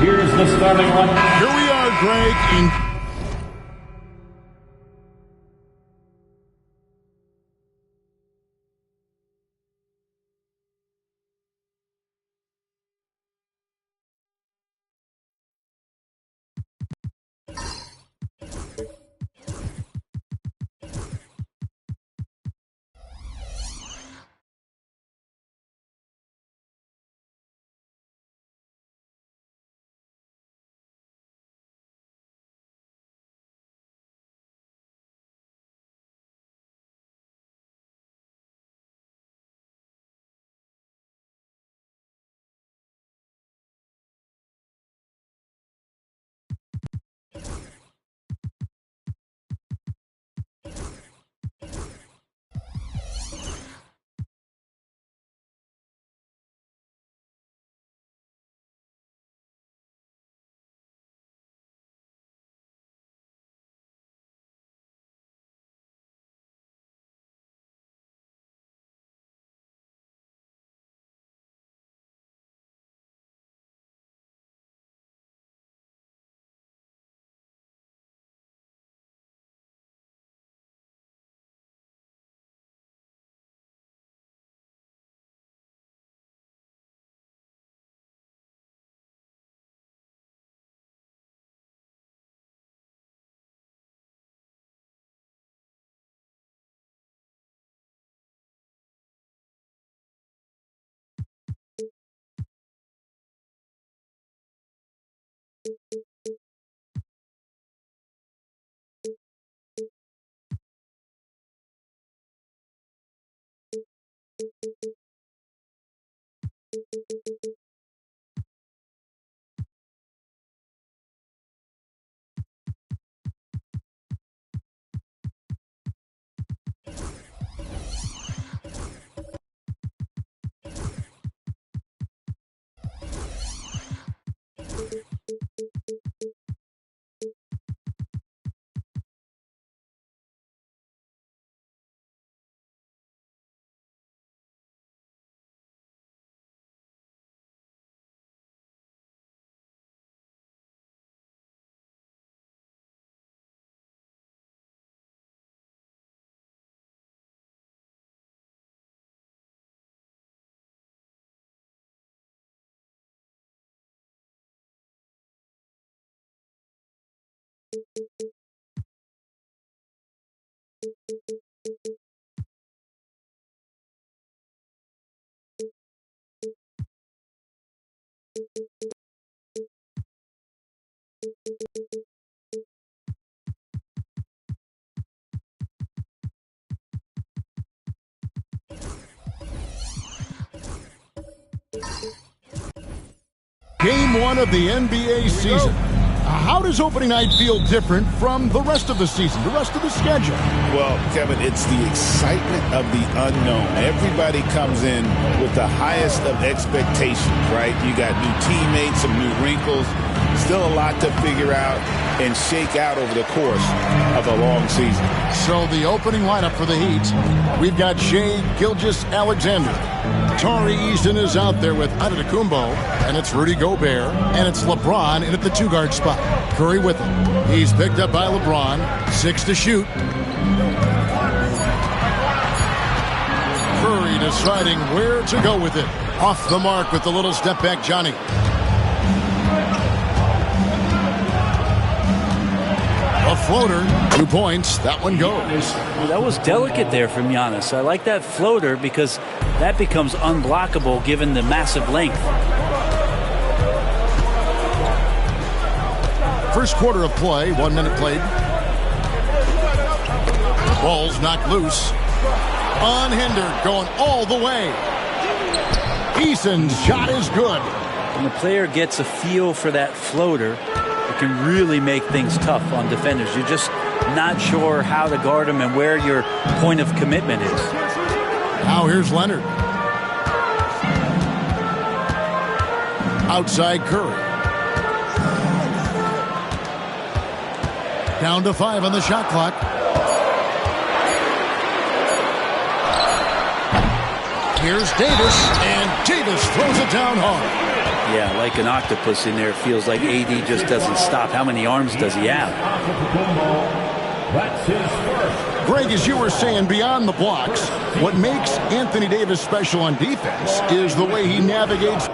Here's the starting lineup. Here we are, Greg, in Game 1 of the NBA season. How does opening night feel different from the rest of the season, the rest of the schedule? Well, Kevin, it's the excitement of the unknown. Everybody comes in with the highest of expectations, right? You got new teammates, some new wrinkles, still a lot to figure out and shake out over the course of a long season. So the opening lineup for the Heat, we've got Shai Gilgeous-Alexander. Tari Eason is out there with Antetokounmpo, and it's Rudy Gobert, and it's LeBron in at the two-guard spot. Curry with him. He's picked up by LeBron. 6 to shoot. Curry deciding where to go with it. Off the mark with the little step back, Johnny. A floater, 2 points. That one goes. That was delicate there from Giannis. I like that floater because that becomes unblockable given the massive length. First quarter of play, 1 minute played. Ball's knocked loose. Unhindered, going all the way. Eason's shot is good. When the player gets a feel for that floater, it can really make things tough on defenders. You're just not sure how to guard them and where your point of commitment is. Now here's Leonard. Outside Curry. Down to 5 on the shot clock. Here's Davis, and Davis throws it down hard. Yeah, like an octopus in there. It feels like AD just doesn't stop. How many arms does he have? That's his first. Greg, as you were saying, beyond the blocks, what makes Anthony Davis special on defense is the way he navigates.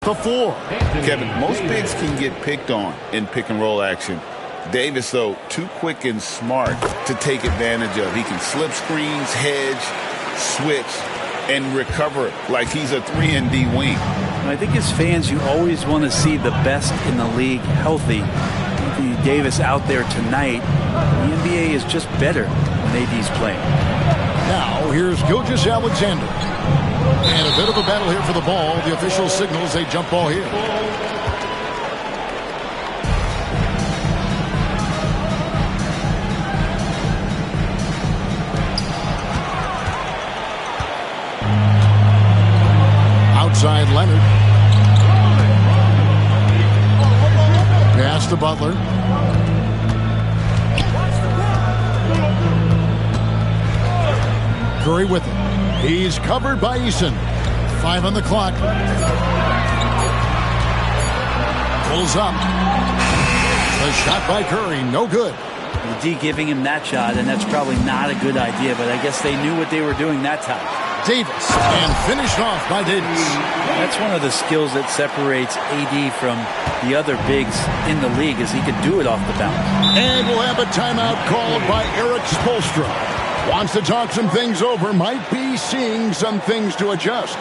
The 4. Kevin, most bigs can get picked on in pick and roll action. Davis, though, too quick and smart to take advantage of. He can slip screens, hedge, switch, and recover like he's a 3-and-D wing. I think as fans, you always want to see the best in the league healthy. Anthony Davis out there tonight, the NBA is just better when AD's playing. Now, here's Gilgeous-Alexander. And a bit of a battle here for the ball. The official signals a jump ball here. Outside Leonard. Pass to Butler. Curry with it. He's covered by Eason. 5 on the clock. Pulls up. The shot by Curry, no good. The D giving him that shot, and that's probably not a good idea, but I guess they knew what they were doing that time. Davis, and finished off by Davis. That's one of the skills that separates AD from the other bigs in the league, is he can do it off the bounce. And we'll have a timeout called by Eric Spoelstra. Wants to talk some things over, might be seeing some things to adjust.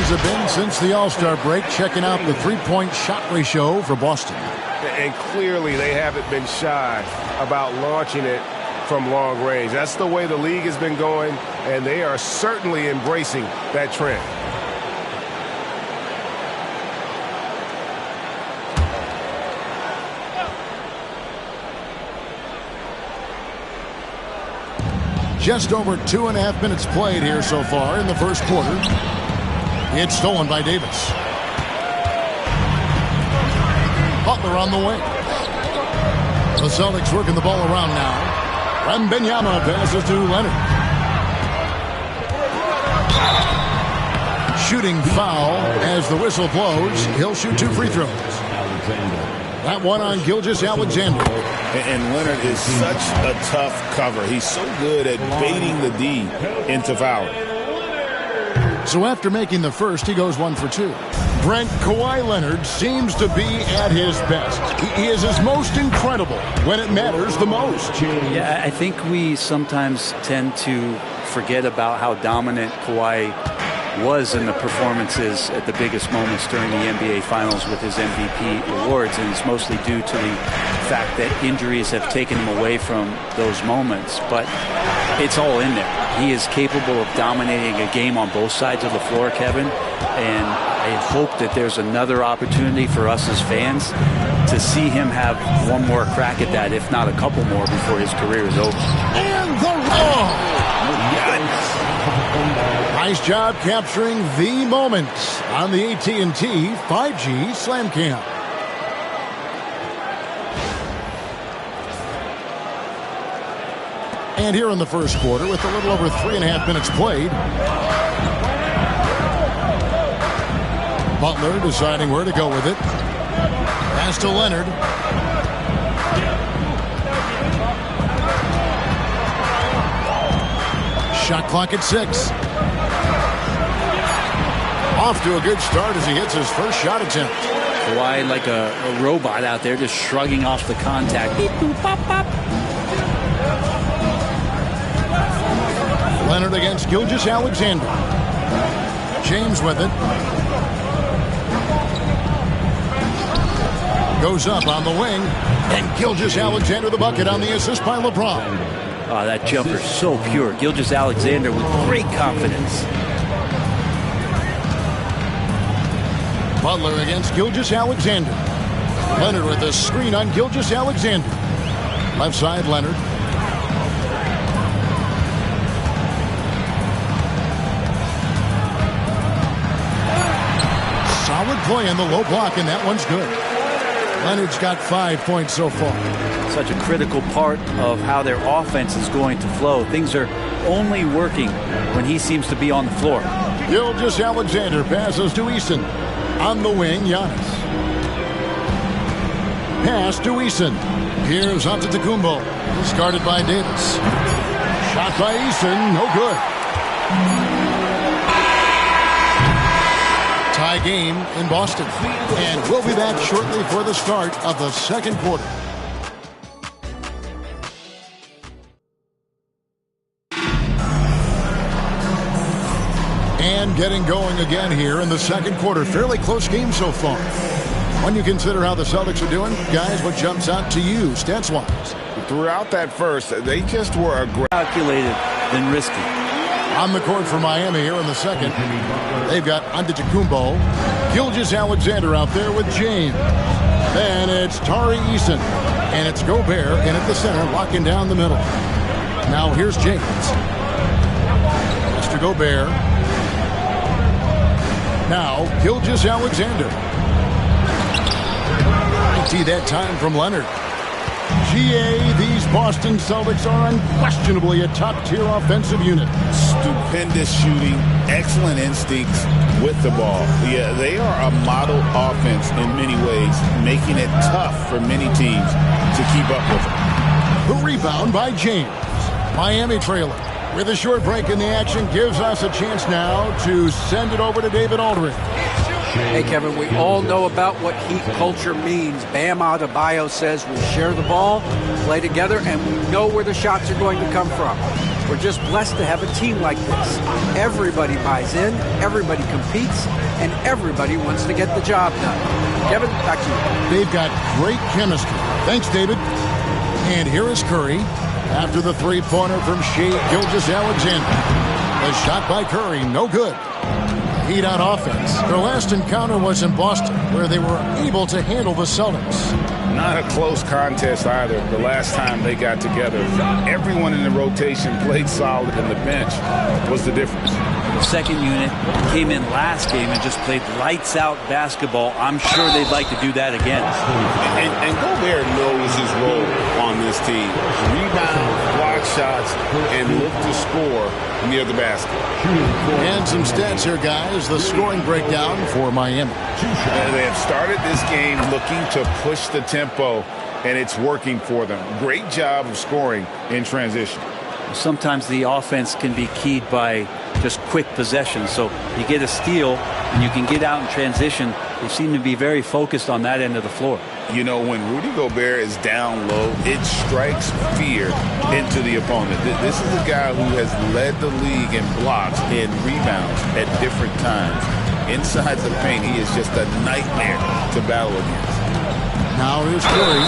Have been since the All-Star break. Checking out the three-point shot ratio for Boston. And clearly they haven't been shy about launching it from long range. That's the way the league has been going, and they are certainly embracing that trend. Just over 2.5 minutes played here so far in the first quarter. It's stolen by Davis. Butler on the wing. The Celtics working the ball around now. Wembanyama passes to Leonard. Shooting foul as the whistle blows. He'll shoot 2 free throws. That one on Gilgeous-Alexander. And Leonard is such a tough cover. He's so good at baiting the D into fouling. So after making the first, he goes 1 for 2. Brent, Kawhi Leonard seems to be at his best. He is his most incredible when it matters the most. Yeah, I think we sometimes tend to forget about how dominant Kawhi was in the performances at the biggest moments during the NBA Finals with his MVP awards, and it's mostly due to the fact that injuries have taken him away from those moments. But it's all in there. He is capable of dominating a game on both sides of the floor, Kevin, and I hope that there's another opportunity for us as fans to see him have one more crack at that, if not a couple more, before his career is over. And the nice job capturing the moment on the AT&T 5G Slam Cam. And here in the first quarter, with a little over 3.5 minutes played, Butler deciding where to go with it. Pass to Leonard. Shot clock at 6. Off to a good start as he hits his first shot attempt. Kawhi like a robot out there, just shrugging off the contact. Beep, boop, pop, pop. Leonard against Gilgeous-Alexander. James with it. Goes up on the wing. And Gilgeous-Alexander the bucket on the assist by LeBron. Oh, that jumper so pure. Gilgeous-Alexander with great confidence. Butler against Gilgeous-Alexander. Leonard with a screen on Gilgeous-Alexander. Left side, Leonard. Solid play in the low block, and that one's good. Leonard's got 5 points so far. Such a critical part of how their offense is going to flow. Things are only working when he seems to be on the floor. Gilgeous-Alexander passes to Eason. On the wing, Giannis. Pass to Eason. Here's Antetokounmpo. Discarded by Davis. Shot by Eason. No good. Tie game in Boston. And we'll be back shortly for the start of the second quarter. And getting going again here in the second quarter. Fairly close game so far. When you consider how the Celtics are doing, guys, what jumps out to you stats-wise? Throughout that first, they just were aggressive. Calculated than risky. On the court for Miami here in the second. They've got Antetokounmpo. Gilgeous-Alexander out there with James. Then it's Tari Eason. And it's Gobert in at the center, locking down the middle. Now here's James. Mr. Gobert. Now Gilgeous-Alexander. See that time from Leonard. These Boston Celtics are unquestionably a top-tier offensive unit. Stupendous shooting, excellent instincts with the ball. Yeah, they are a model offense in many ways, making it tough for many teams to keep up with them. The rebound by James. Miami trailing. With a short break in the action, gives us a chance now to send it over to David Aldridge. Hey, Kevin, we all know about what Heat culture means. Bam Adebayo says we share the ball, play together, and we know where the shots are going to come from. We're just blessed to have a team like this. Everybody buys in, everybody competes, and everybody wants to get the job done. Kevin, back to you. They've got great chemistry. Thanks, David. And here is Curry after the three-pointer from Shai Gilgeous-Alexander. The shot by Curry, no good. Heat on offense. Their last encounter was in Boston, where they were able to handle the Celtics. Not a close contest either. The last time they got together, everyone in the rotation played solid, and the bench was the difference. The second unit came in last game and just played lights-out basketball. I'm sure they'd like to do that again. And Gobert knows his role on this team. Rebound, block shots, and look to score near the basket. And some stats here, guys. The scoring breakdown for Miami. They have started this game looking to push the tempo, and it's working for them. Great job of scoring in transition. Sometimes the offense can be keyed by just quick possession. So you get a steal and you can get out in transition. They seem to be very focused on that end of the floor. You know, when Rudy Gobert is down low, it strikes fear into the opponent. This is a guy who has led the league in blocks and rebounds at different times. Inside the paint, he is just a nightmare to battle against. Now here's Curry.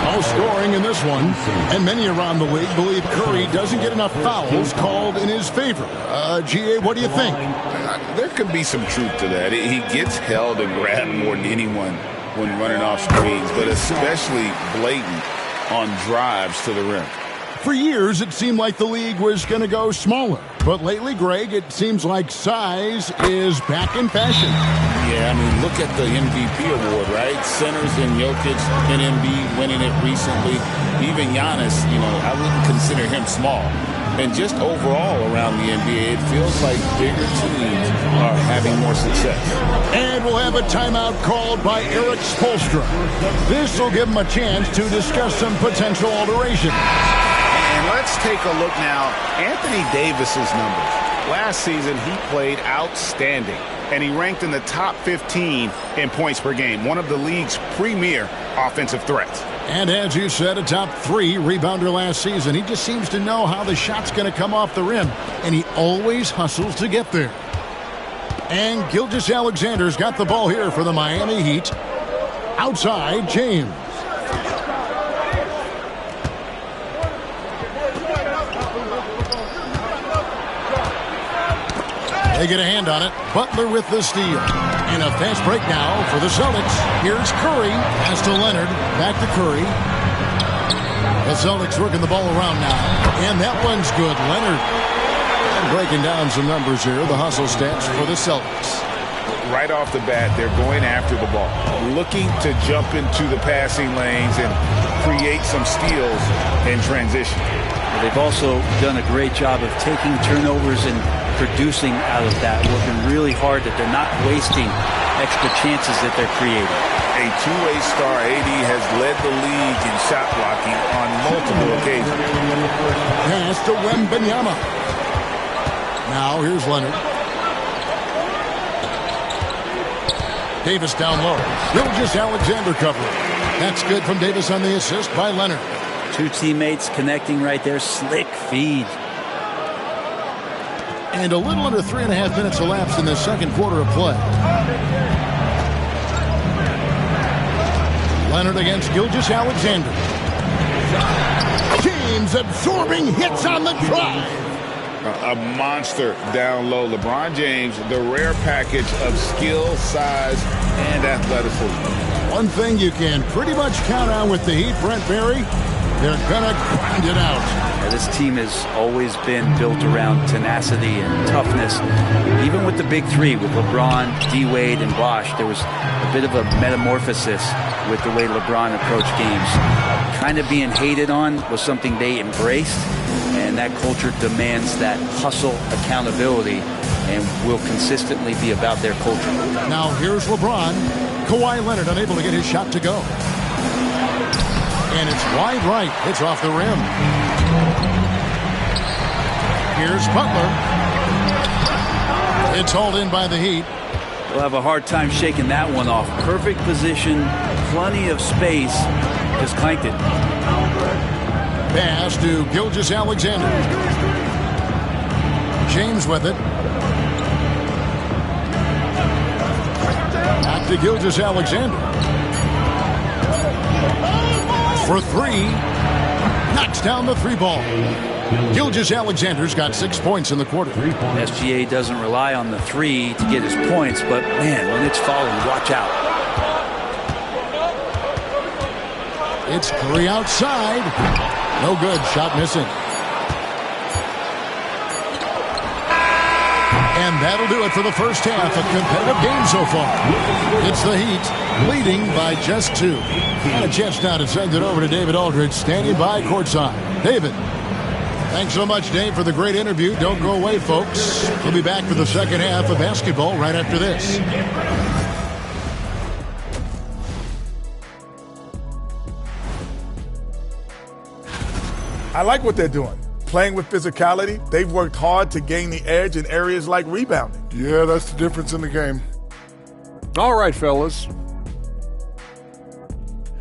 No scoring in this one. And many around the league believe Curry doesn't get enough fouls called in his favor. G.A., what do you think? There could be some truth to that. He gets held and grabbed more than anyone when running off screens, but especially blatant on drives to the rim. For years, it seemed like the league was going to go smaller. But lately, Greg, it seems like size is back in fashion. Yeah, I mean, look at the MVP award, right? Centers and Jokic and Embiid winning it recently. Even Giannis, you know, I wouldn't consider him small. And just overall around the NBA, it feels like bigger teams are having more success. And we'll have a timeout called by Eric Spoelstra. This will give him a chance to discuss some potential alterations. And let's take a look now. Anthony Davis's numbers. Last season, he played outstanding, and he ranked in the top 15 in points per game, one of the league's premier offensive threats. And as you said, a top 3 rebounder last season. He just seems to know how the shot's going to come off the rim, and he always hustles to get there. And Gilgeous-Alexander's got the ball here for the Miami Heat. Outside, James. They get a hand on it. Butler with the steal. And a fast break now for the Celtics. Here's Curry. Pass to Leonard. Back to Curry. The Celtics working the ball around now. And that one's good. Leonard. And breaking down some numbers here. The hustle stats for the Celtics. Right off the bat, they're going after the ball, looking to jump into the passing lanes and create some steals in transition. They've also done a great job of taking turnovers and producing out of that, working really hard that they're not wasting extra chances that they're creating. A two-way star, AD has led the league in shot blocking on multiple occasions. Pass to Wembanyama. Now here's Leonard. Davis down low. Gilgeous-Alexander covering. That's good from Davis on the assist by Leonard. Two teammates connecting right there. Slick feed. And a little under 3.5 minutes elapsed in the second quarter of play. Leonard against Gilgeous-Alexander. James absorbing hits on the drive. A monster down low. LeBron James, the rare package of skill, size, and athleticism. One thing you can pretty much count on with the Heat, Brent Barry, they're going to grind it out. Yeah, this team has always been built around tenacity and toughness. Even with the big three, with LeBron, D-Wade, and Bosh, there was a bit of a metamorphosis with the way LeBron approached games. Kind of being hated on was something they embraced. And that culture demands that hustle accountability and will consistently be about their culture. Now here's LeBron. Kawhi Leonard unable to get his shot to go. And it's wide right. It's off the rim. Here's Butler. It's hauled in by the Heat. They'll have a hard time shaking that one off. Perfect position, plenty of space. Just clanked it. Pass to Gilgeous-Alexander. James with it. Back to Gilgeous-Alexander. For three. Knocks down the three ball. Gilgeous-Alexander's got 6 points in the quarter. SGA doesn't rely on the three to get his points, but man, when it's falling, watch out. It's Curry outside. No good. Shot missing. And that'll do it for the first half. A competitive game so far. It's the Heat leading by just 2. And a chance now to send it over to David Aldridge, standing by courtside. David. Thanks so much, Dave, for the great interview. Don't go away, folks. We'll be back for the second half of basketball right after this. I like what they're doing. Playing with physicality, they've worked hard to gain the edge in areas like rebounding. Yeah, that's the difference in the game. All right, fellas.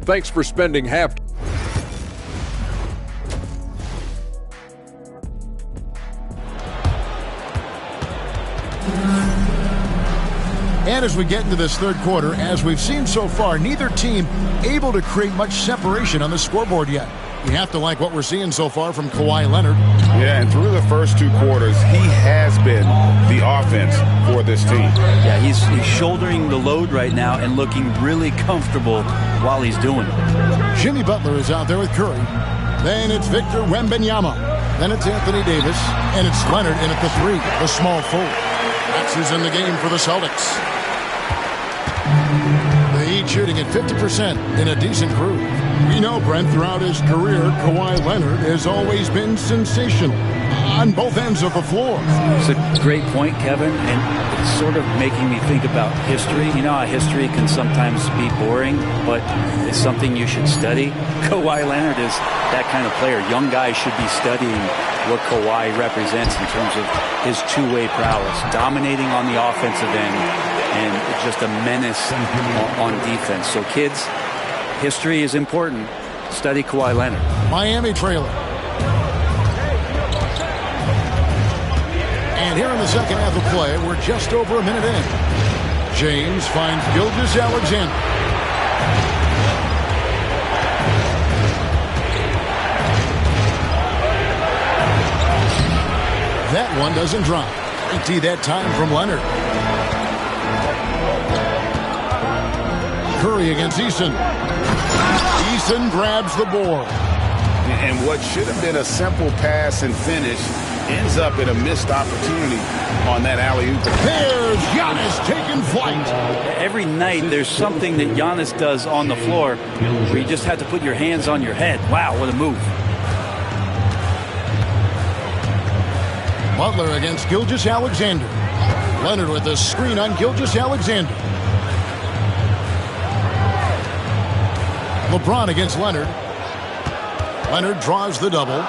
Thanks for spending half. And as we get into this third quarter, as we've seen so far, neither team able to create much separation on the scoreboard yet. You have to like what we're seeing so far from Kawhi Leonard. Yeah, and through the first 2 quarters, he has been the offense for this team. Yeah, he's shouldering the load right now and looking really comfortable while he's doing it. Jimmy Butler is out there with Curry. Then it's Victor Wembanyama. Then it's Anthony Davis. And it's Leonard in at the 3, the small forward. That's who's in the game for the Celtics. The Heat shooting at 50% in a decent groove. We know, Brent, throughout his career, Kawhi Leonard has always been sensational on both ends of the floor. It's a great point, Kevin, and it's sort of making me think about history. You know how history can sometimes be boring, but it's something you should study. Kawhi Leonard is that kind of player. Young guys should be studying what Kawhi represents in terms of his two-way prowess, dominating on the offensive end, and just a menace on defense. So, kids, history is important. Study Kawhi Leonard. Miami trailer. And here in the second half of play, we're just over a minute in. James finds Gilgeous-Alexander. That one doesn't drop. Great tee that time from Leonard. Curry against Eason. Eason grabs the board. And what should have been a simple pass and finish ends up in a missed opportunity on that alley-oop. There's Giannis taking flight. Every night there's something that Giannis does on the floor where you just have to put your hands on your head. Wow, what a move. Butler against Gilgeous-Alexander. Leonard with a screen on Gilgeous-Alexander. LeBron against Leonard. Leonard draws the double.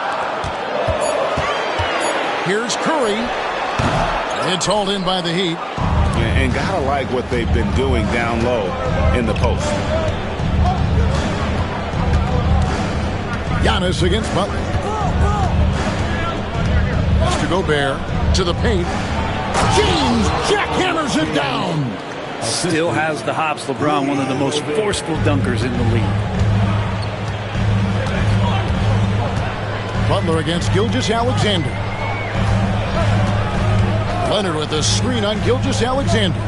Here's Curry. It's hauled in by the Heat. And gotta like what they've been doing down low in the post. Giannis against Butler. That's to Gobert. To the paint. James jackhammers it down. Still has the hops. LeBron, one of the most forceful dunkers in the league. Butler against Gilgeous-Alexander. Leonard with a screen on Gilgeous-Alexander.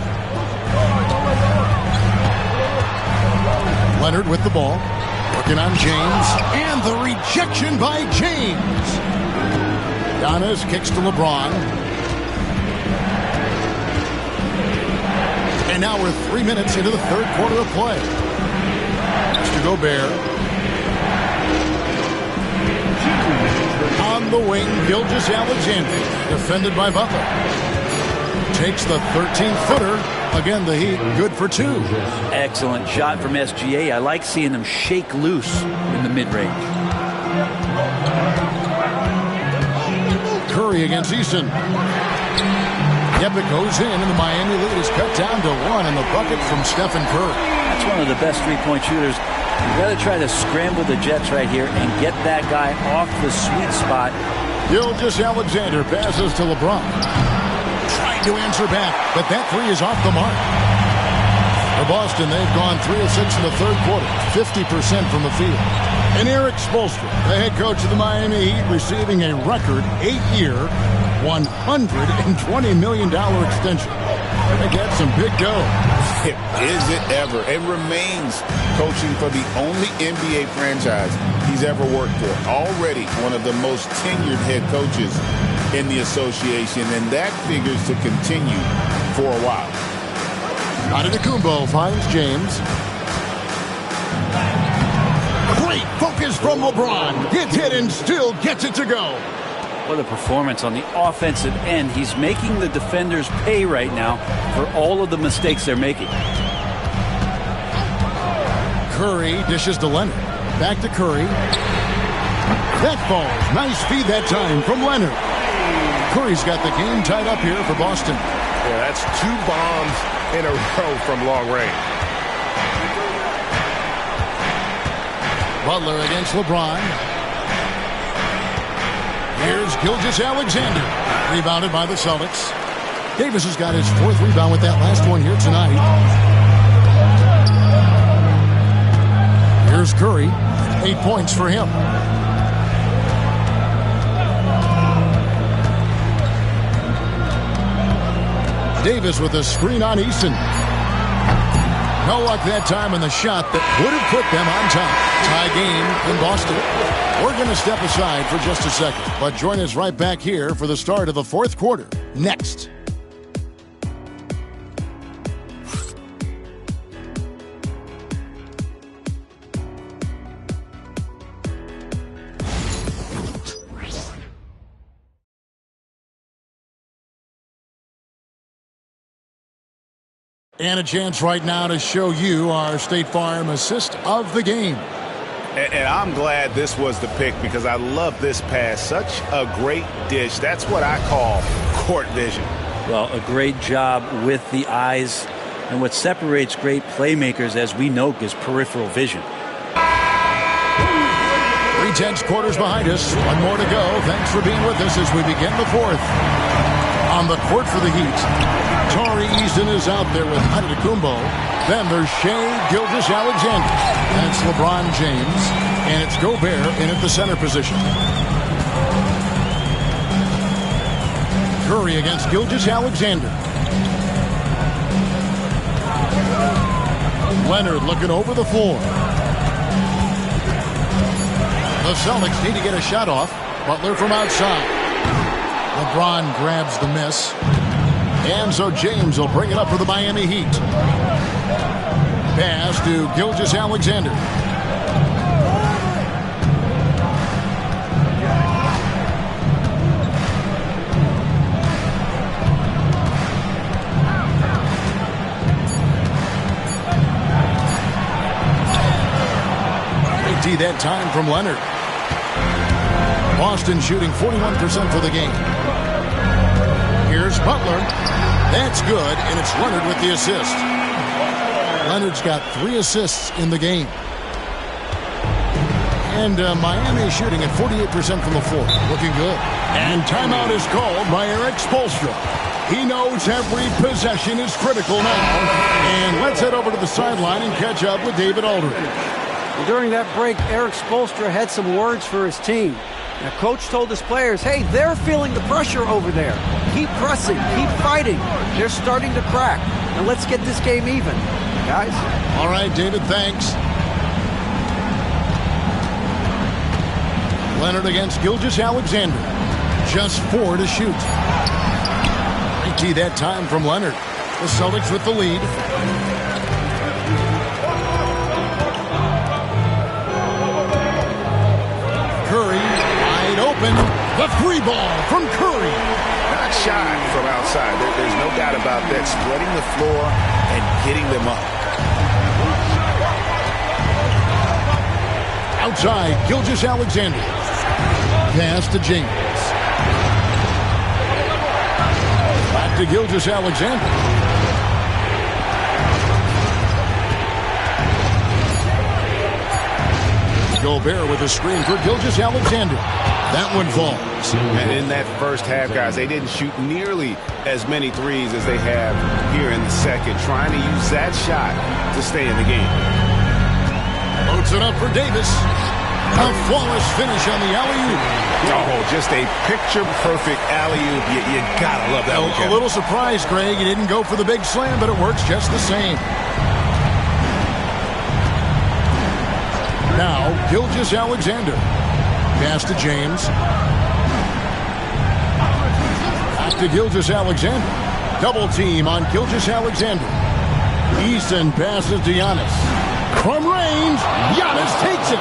Leonard with the ball. Working on James. And the rejection by James. Giannis kicks to LeBron. And now we're 3 minutes into the third quarter of play. Mr. Gobert. On the wing, Gilgeous-Alexander. Defended by Butler. Takes the 13-footer. Again, the Heat good for two. Excellent shot from SGA. I like seeing them shake loose in the mid-range. Curry against Eason. Yep, it goes in, and the Miami lead is cut down to 1, and the bucket from Stephen Curry. That's one of the best three-point shooters. You've got to try to scramble the Jets right here and get that guy off the sweet spot. Gilgeous-Alexander passes to LeBron. Trying to answer back, but that three is off the mark. For Boston, they've gone 3 of 6 in the third quarter, 50% from the field. And Eric Spoelstra, the head coach of the Miami Heat, receiving a record 8-year, $120 million extension. They got some big dough. Is it ever? It remains coaching for the only NBA franchise he's ever worked for. Already one of the most tenured head coaches in the association, and that figures to continue for a while. Antetokounmpo finds James. Great focus from LeBron. Gets hit and still gets it to go. What a performance on the offensive end. He's making the defenders pay right now for all of the mistakes they're making. Curry dishes to Leonard. Back to Curry. That falls. Nice feed that time from Leonard. Curry's got the game tied up here for Boston. Yeah, that's 2 bombs in a row from long range. Butler against LeBron. Here's Gilgeous-Alexander. Rebounded by the Celtics. Davis has got his 4th rebound with that last one here tonight. Here's Curry. 8 points for him. Davis with a screen on Eason. No luck that time on the shot that would have put them on top. Tie game in Boston. We're going to step aside for just a second, but join us right back here for the start of the fourth quarter. Next. And a chance right now to show you our State Farm assist of the game. And I'm glad this was the pick because I love this pass. Such a great dish. That's what I call court vision. Well, a great job with the eyes. And what separates great playmakers, as we know, is peripheral vision. 3/10 quarters behind us. One more to go. Thanks for being with us as we begin the fourth. On the court for the Heat, Tari Eason is out there with Antetokounmpo. Then there's Shai Gilgeous-Alexander. And it's LeBron James. And it's Gobert in at the center position. Curry against Gilgeous-Alexander. Leonard looking over the floor. The Celtics need to get a shot off. Butler from outside. LeBron grabs the miss. And so James will bring it up for the Miami Heat. Pass to Gilgeous-Alexander. That time from Leonard. Boston shooting 41% for the game. Here's Butler. That's good, and it's Leonard with the assist. Leonard's got 3 assists in the game. And Miami shooting at 48% from the floor. Looking good. And timeout is called by Erik Spoelstra. He knows every possession is critical now. And let's head over to the sideline and catch up with David Aldridge. During that break, Erik Spoelstra had some words for his team. The coach told his players, hey, they're feeling the pressure over there. Keep pressing, keep fighting. They're starting to crack. And let's get this game even, guys. All right, David, thanks. Leonard against Gilgeous-Alexander. Just 4 to shoot. Great tee that time from Leonard. The Celtics with the lead. Curry, wide open. The 3 ball from Curry. Not shy from outside. There's no doubt about that. Spreading the floor and getting them up. Outside, Gilgeous-Alexander. Pass to James. Back to Gilgeous-Alexander. Gobert with a screen for Gilgeous-Alexander. That one falls. And in that first half, guys, they didn't shoot nearly as many threes as they have here in the second, trying to use that shot to stay in the game. Loads it up for Davis. A flawless finish on the alley-oop. Oh, just a picture-perfect alley-oop. You gotta love that one, A little surprised, Greg. He didn't go for the big slam, but it works just the same. Now, Gilgeous-Alexander. Pass to James. Back to Gilgeous-Alexander. Double team on Gilgeous-Alexander. Easton passes to Giannis. From range, Giannis takes it.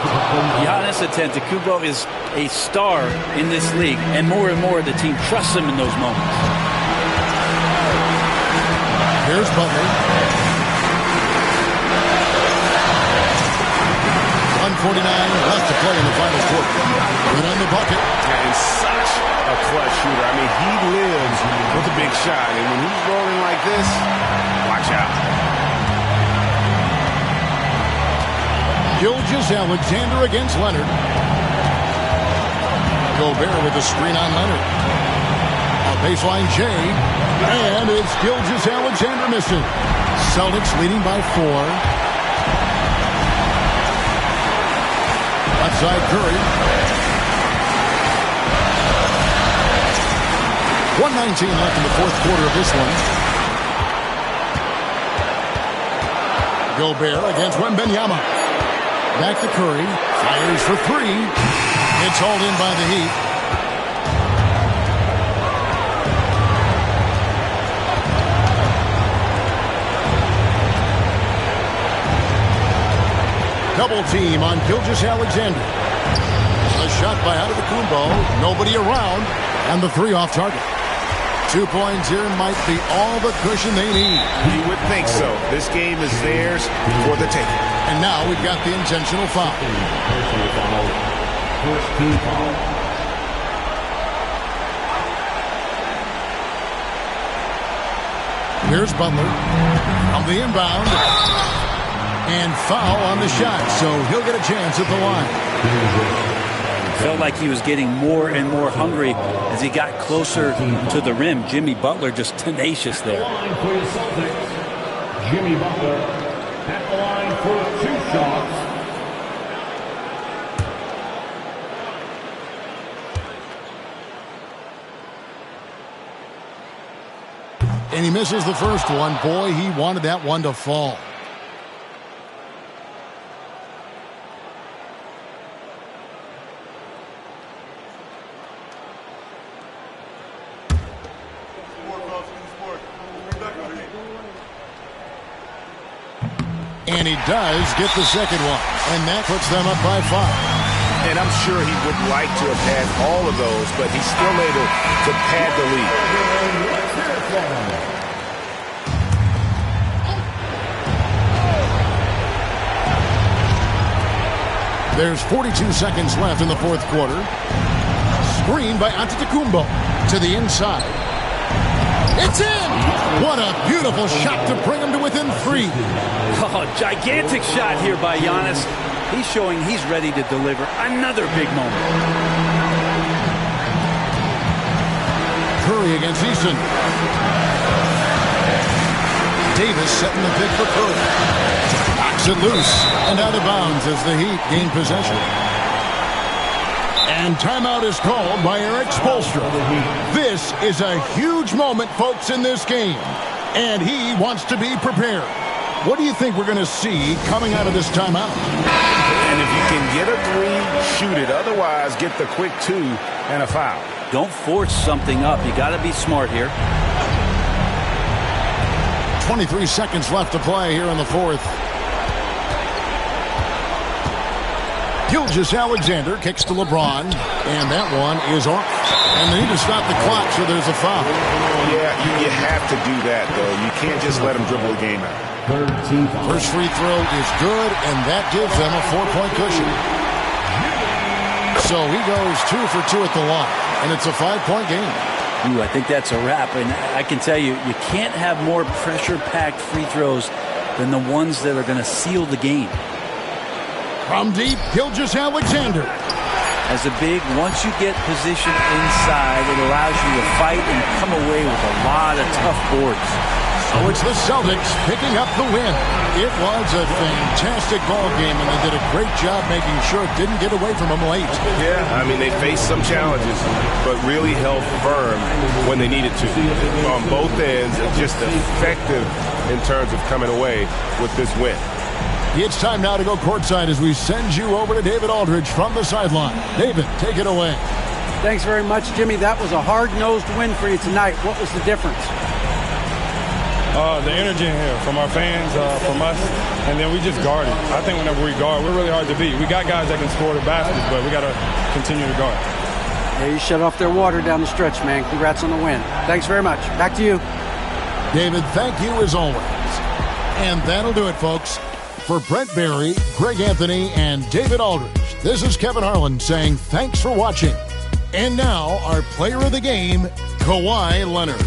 Giannis Antetokounmpo is a star in this league, and more the team trusts him in those moments. Here's Butler. 1:49 left to play in the final quarter. Good on the bucket. And such a clutch shooter. I mean, he lives with a big shot. And when he's rolling like this, watch out. Gilgeous-Alexander against Leonard. Gobert with a screen on Leonard. A baseline J. And it's Gilgeous-Alexander missing. Celtics leading by 4. Outside Curry. 1:19 left in the fourth quarter of this one. Gobert against Wembanyama. Back to Curry. Fires for 3. It's hauled in by the Heat. Double team on Gilgeous-Alexander. A shot by Antetokounmpo. Nobody around. And the 3 off target. 2 points here might be all the cushion they need. You would think so. This game is theirs for the taking. And now we've got the intentional foul. First team foul. Here's Butler on the inbound. And foul on the shot, so he'll get a chance at the line. Felt like he was getting more and more hungry as he got closer to the rim. Jimmy Butler just tenacious there. Line for the Celtics. Jimmy Butler at the line for 2 shots. And he misses the first one. Boy, he wanted that one to fall. And he does get the second one. And that puts them up by 5. And I'm sure he would like to have had all of those, but he's still able to pad the lead. There's 42 seconds left in the fourth quarter. Screen by Antetokounmpo to the inside. It's in! What a beautiful shot to bring him to within 3. Oh, gigantic shot here by Giannis. He's showing he's ready to deliver another big moment. Curry against Easton. Davis setting the pick for Curry. Knocks it loose and out of bounds as the Heat gain possession. And timeout is called by Eric Spoelstra. This is a huge moment, folks, in this game. And he wants to be prepared. What do you think we're going to see coming out of this timeout? And if you can get a 3, shoot it. Otherwise, get the quick 2 and a foul. Don't force something up. You got to be smart here. 23 seconds left to play here in the fourth. Gilgeous-Alexander kicks to LeBron, and that one is off. And they need to stop the clock, so there's a foul. Yeah, you have to do that, though. You can't just let them dribble the game out. First free throw is good, and that gives them a 4-point cushion. So he goes 2 for 2 at the line, and it's a 5-point game. Ooh, I think that's a wrap. And I can tell you, you can't have more pressure-packed free throws than the ones that are going to seal the game. From deep, Gilgeous-Alexander. As a big, once you get position inside, it allows you to fight and come away with a lot of tough boards. So it's the Celtics picking up the win. It was a fantastic ball game, and they did a great job making sure it didn't get away from them late. Yeah, I mean, they faced some challenges, but really held firm when they needed to. On both ends, just effective in terms of coming away with this win. It's time now to go courtside as we send you over to David Aldridge from the sideline. David, take it away. Thanks very much, Jimmy. That was a hard-nosed win for you tonight. What was the difference? The energy in here from our fans, from us, and then we just guarded. I think whenever we guard, we're really hard to beat. We got guys that can score the baskets, but we got to continue to guard. Yeah, you shut off their water down the stretch, man. Congrats on the win. Thanks very much. Back to you. David, thank you as always. And that'll do it, folks. For Brent Barry, Greg Anthony, and David Aldridge, this is Kevin Harlan saying thanks for watching. And now, our player of the game, Kawhi Leonard.